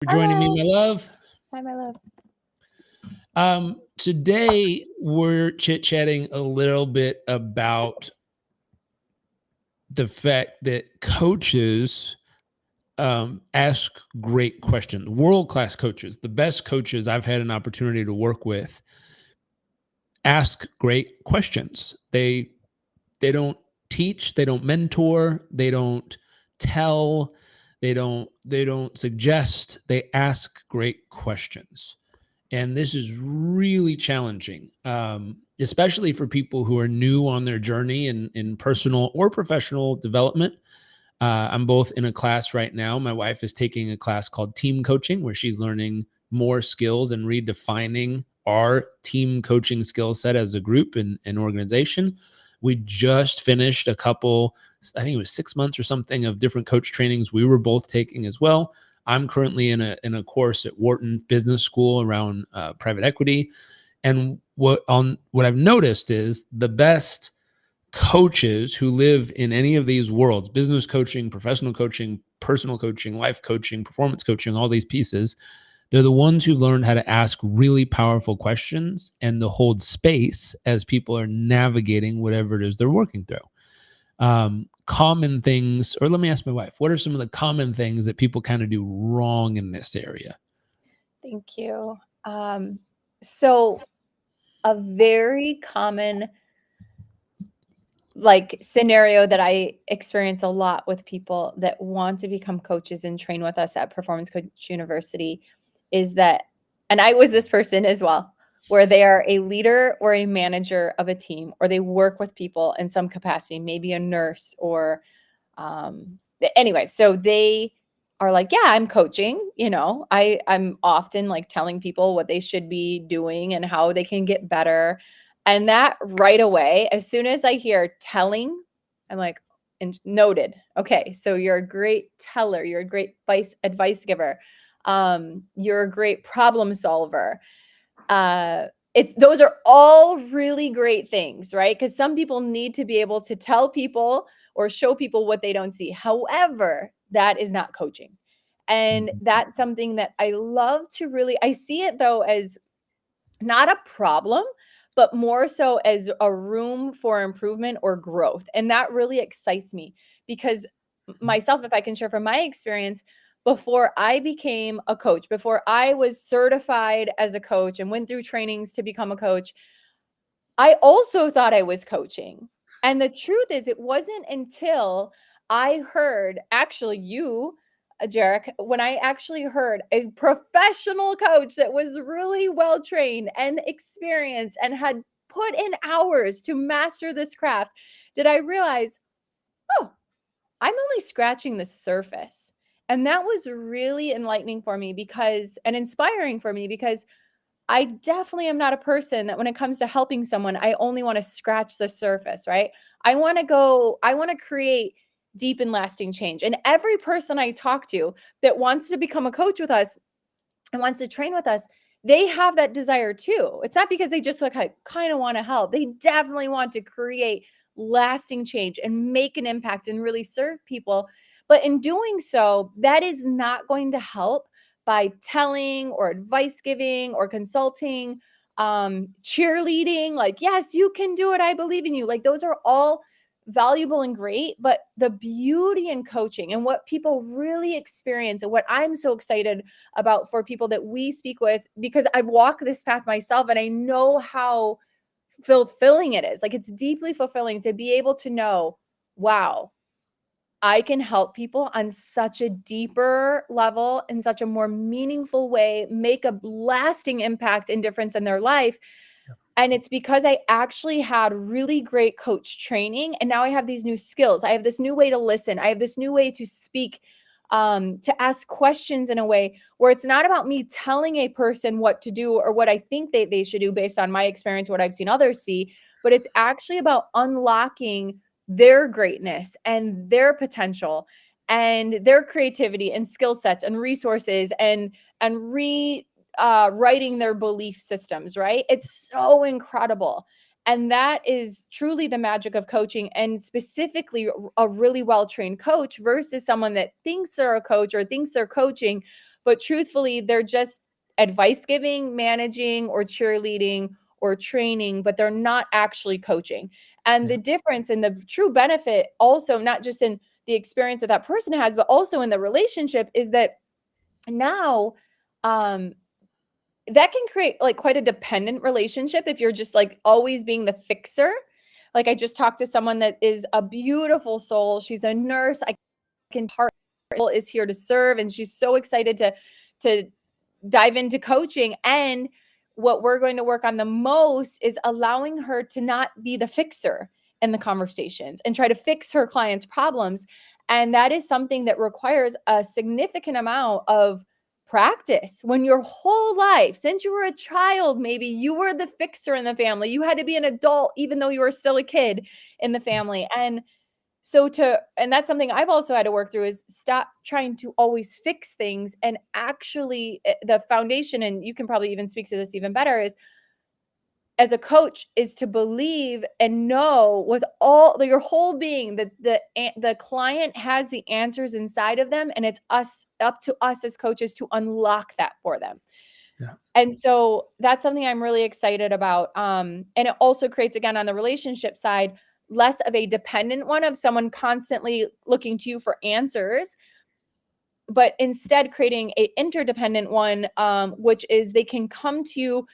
For joining me, Hello. my love. Hi, my love. Today we're chit-chatting a little bit about the fact that coaches ask great questions. World-class coaches, the best coaches I've had an opportunity to work with, ask great questions. They don't teach, they don't mentor, they don't tell, they don't suggest. They ask great questions. And this is really challenging, especially for people who are new on their journey in personal or professional development. I'm both in a class right now. My wife is taking a class called team coaching, where she's learning more skills and redefining our team coaching skill set as a group and an organization. We just finished a couple, I think it was 6 months or something, of different coach trainings we were both taking as well. I'm currently in a course at Wharton Business School around private equity, and what I've noticed is the best coaches who live in any of these worlds: business coaching, professional coaching, personal coaching, life coaching, performance coaching, all these pieces, they're the ones who learned how to ask really powerful questions and to hold space as people are navigating whatever it is they're working through. Common things, or let me ask my wife, what are some of the common things that people kind of do wrong in this area? Thank you. So a very common scenario that I experience a lot with people that want to become coaches and train with us at Performance Coach University is that, and I was this person as well, where they are a leader or a manager of a team, or they work with people in some capacity, maybe a nurse or anyway, so they are like, yeah, I'm coaching, I'm often like telling people what they should be doing and how they can get better. And that right away, as soon as I hear telling, I'm like, and noted. Okay, so you're a great teller, you're a great advice giver, you're a great problem solver. It's those are all really great things, right? Because some people need to be able to tell people or show people what they don't see. However, that is not coaching. And Mhm. that's something that I love to really, I see it though as not a problem, but more so as a room for improvement or growth. And that really excites me because myself, if I can share from my experience, before I became a coach, before I was certified as a coach and went through trainings to become a coach, I also thought I was coaching. And the truth is, it wasn't until I heard actually you, Jarek, when I actually heard a professional coach that was really well trained and experienced and had put in hours to master this craft, did I realize, oh, I'm only scratching the surface. And that was really enlightening for me and inspiring for me because I definitely am not a person that when it comes to helping someone, I only want to scratch the surface, right? I want to create deep and lasting change. And every person I talk to that wants to become a coach with us and wants to train with us, they have that desire too. It's not because they just like kind of want to help. They definitely want to create lasting change and make an impact and really serve people. But in doing so, that is not going to help by telling or advice giving or consulting, cheerleading, like, yes, you can do it. I believe in you. Like, those are all valuable and great, but the beauty in coaching and what people really experience and what I'm so excited about for people that we speak with, because I've walked this path myself and I know how fulfilling it is. Like, it's deeply fulfilling to be able to know, wow, I can help people on such a deeper level, in such a more meaningful way, make a lasting impact and difference in their life. And it's because I actually had really great coach training. And now I have these new skills. I have this new way to listen. I have this new way to speak, to ask questions in a way where it's not about me telling a person what to do or what I think they should do based on my experience, what I've seen others see, but it's actually about unlocking their greatness and their potential and their creativity and skill sets and resources and writing their belief systems, right? It's so incredible. And that is truly the magic of coaching, and specifically a really well trained coach versus someone that thinks they're a coach or thinks they're coaching, but truthfully, they're just advice giving, managing, or cheerleading or training, but they're not actually coaching. And Yeah. the difference and the true benefit also, not just in the experience that that person has, but also in the relationship, is that now um that can create like quite a dependent relationship if you're just like always being the fixer. Like I just talked to someone that is a beautiful soul. She's a nurse. I can part is here to serve, and she's so excited to dive into coaching. And what we're going to work on the most is allowing her to not be the fixer in the conversations and try to fix her clients' problems. And that is something that requires a significant amount of practice. When your whole life, since you were a child, maybe you were the fixer in the family, you had to be an adult, even though you were still a kid in the family. And that's something I've also had to work through, is stop trying to always fix things and actually the foundation, and you can probably even speak to this even better, is as a coach is to believe and know with all your whole being that the client has the answers inside of them, and it's up to us as coaches to unlock that for them. Yeah. And so that's something I'm really excited about. And it also creates, again, on the relationship side, less of a dependent one of someone constantly looking to you for answers, but instead creating a interdependent one, which is they can come to you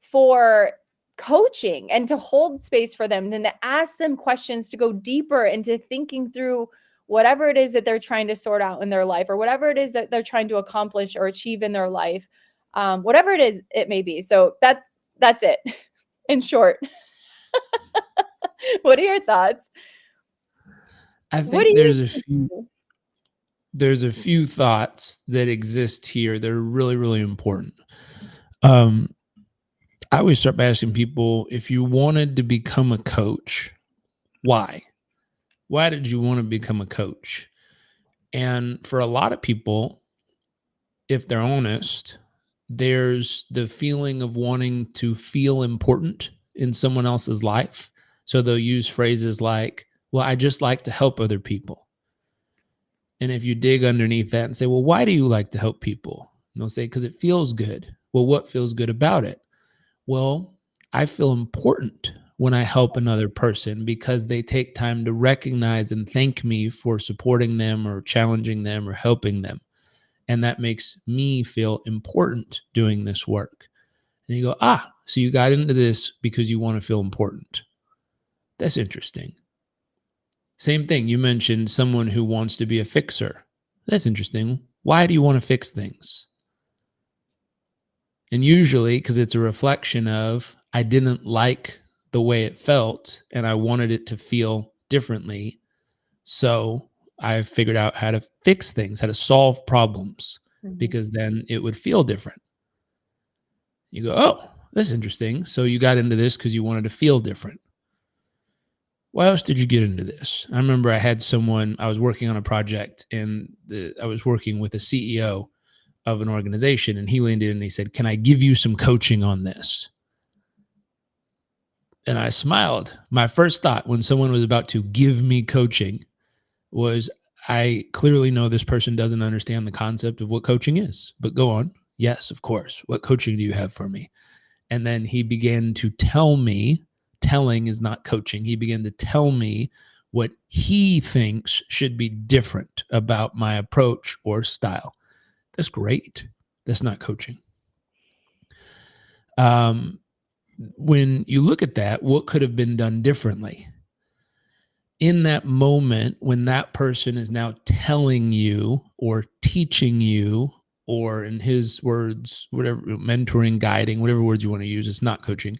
for coaching and to hold space for them and to ask them questions, to go deeper into thinking through whatever it is that they're trying to sort out in their life, or whatever it is that they're trying to accomplish or achieve in their life, whatever it is it may be. So that's it in short. What are your thoughts? I What do think you there's a few thoughts that exist here that are really, really important. Um, I always start by asking people, if you wanted to become a coach, why? Why did you want to become a coach? And for a lot of people, if they're honest, there's the feeling of wanting to feel important in someone else's life. So they'll use phrases like, well, I just like to help other people. And if you dig underneath that and say, well, why do you like to help people? And they'll say, because it feels good. Well, what feels good about it? Well, I feel important when I help another person because they take time to recognize and thank me for supporting them or challenging them or helping them. And that makes me feel important doing this work. And you go, so you got into this because you want to feel important. That's interesting. Same thing. You mentioned someone who wants to be a fixer. That's interesting. Why do you want to fix things? And usually, because it's a reflection of, I didn't like the way it felt and I wanted it to feel differently. So I figured out how to fix things, how to solve problems, because then it would feel different. You go, oh, that's interesting. So you got into this because you wanted to feel different. Why else did you get into this? I remember I had someone, I was working on a project and I was working with a CEO of an organization, and he leaned in and he said, can I give you some coaching on this? And I smiled. My first thought when someone was about to give me coaching was, I clearly know this person doesn't understand the concept of what coaching is, but go on. Yes, of course. What coaching do you have for me? And then he began to tell me, telling is not coaching. He began to tell me what he thinks should be different about my approach or style. That's great. That's not coaching. When you look at that, what could have been done differently? In that moment, when that person is now telling you or teaching you, or in his words, whatever, mentoring, guiding, whatever words you want to use, it's not coaching.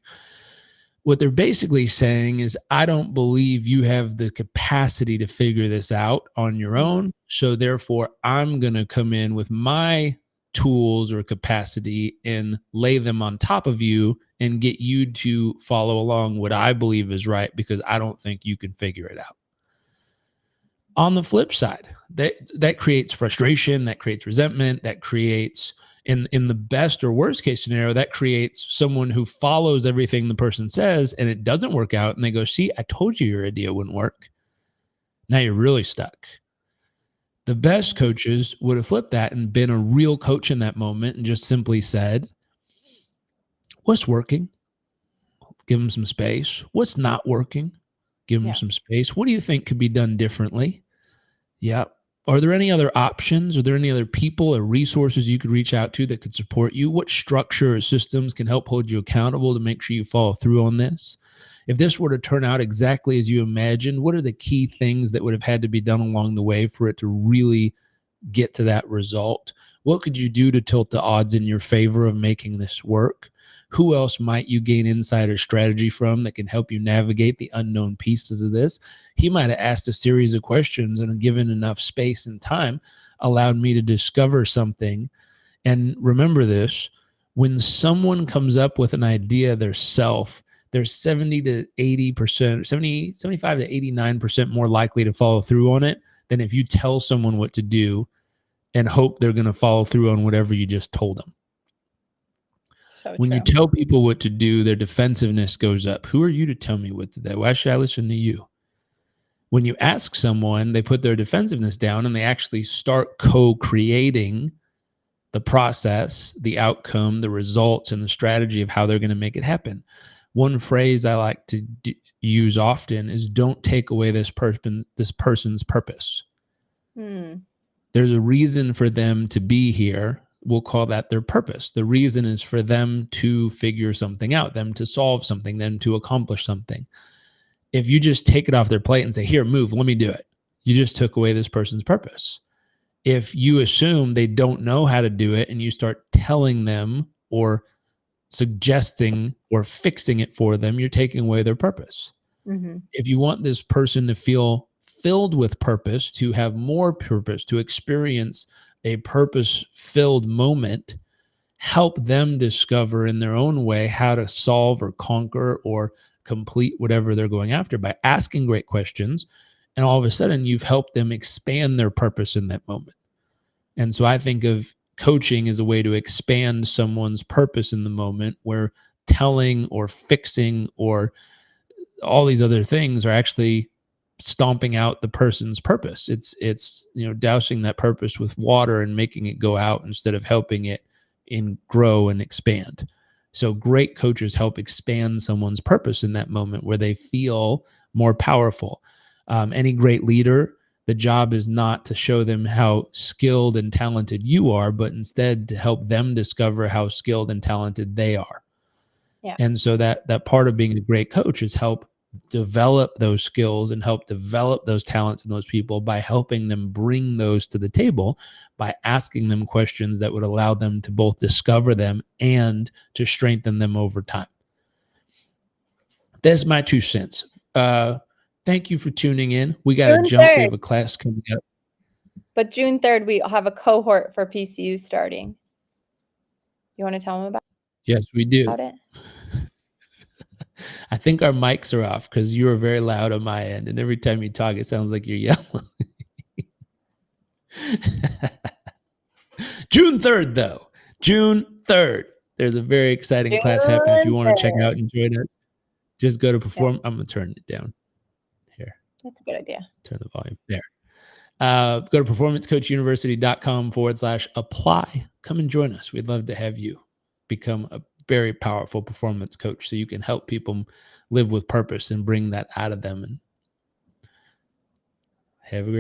What they're basically saying is, I don't believe you have the capacity to figure this out on your own. So therefore, I'm going to come in with my tools or capacity and lay them on top of you and get you to follow along what I believe is right, because I don't think you can figure it out. On the flip side, that creates frustration, that creates resentment, that creates, in the best or worst case scenario, that creates someone who follows everything the person says and it doesn't work out, and they go, see, I told you your idea wouldn't work. Now you're really stuck. The best coaches would have flipped that and been a real coach in that moment and just simply said, what's working? Give them some space. What's not working? Give them Yeah. some space. What do you think could be done differently? Yeah. Are there any other options? Are there any other people or resources you could reach out to that could support you? What structure or systems can help hold you accountable to make sure you follow through on this? If this were to turn out exactly as you imagined, what are the key things that would have had to be done along the way for it to really get to that result? What could you do to tilt the odds in your favor of making this work? Who else might you gain insider strategy from that can help you navigate the unknown pieces of this? He might have asked a series of questions and given enough space and time allowed me to discover something. And remember this, when someone comes up with an idea themselves, they're 70 to 80%, 70, 75 to 89% more likely to follow through on it than if you tell someone what to do and hope they're going to follow through on whatever you just told them. So When you true. tell people what to do, their defensiveness goes up. Who are you to tell me what to do? Why should I listen to you? When you ask someone, they put their defensiveness down and they actually start co-creating the process, the outcome, the results, and the strategy of how they're going to make it happen. One phrase I like to use often is, don't take away this person's purpose. There's a reason for them to be here. We'll call that their purpose. The reason is for them to figure something out, them to solve something, them to accomplish something. If you just take it off their plate and say, here, move, let me do it, you just took away this person's purpose. If you assume they don't know how to do it and you start telling them or suggesting or fixing it for them, you're taking away their purpose. If you want this person to feel filled with purpose, to have more purpose, to experience a purpose-filled moment, help them discover in their own way how to solve or conquer or complete whatever they're going after by asking great questions. And all of a sudden, you've helped them expand their purpose in that moment. And so I think of coaching as a way to expand someone's purpose in the moment, where telling or fixing or all these other things are actually stomping out the person's purpose. It's dousing that purpose with water and making it go out instead of helping it grow and expand. So great coaches help expand someone's purpose in that moment where they feel more powerful. Any great leader, the job is not to show them how skilled and talented you are, but instead to help them discover how skilled and talented they are. Yeah. And so that part of being a great coach is help develop those skills and help develop those talents in those people by helping them bring those to the table, by asking them questions that would allow them to both discover them and to strengthen them over time. That's my 2 cents. Thank you for tuning in. We got to June jump. 3rd. We have a class coming up. But June 3rd, we have a cohort for PCU starting. You want to tell them about Yes, we do. it? I think our mics are off because you are very loud on my end. And every time you talk, it sounds like you're yelling. June 3rd, though. June 3rd. There's a very exciting class happening. If you want to check out and join us, just go to Perform. Yeah. I'm going to turn it down here. That's a good idea. Turn the volume there. Go to performancecoachuniversity.com/apply. Come and join us. We'd love to have you become a very powerful performance coach so you can help people live with purpose and bring that out of them. And have a great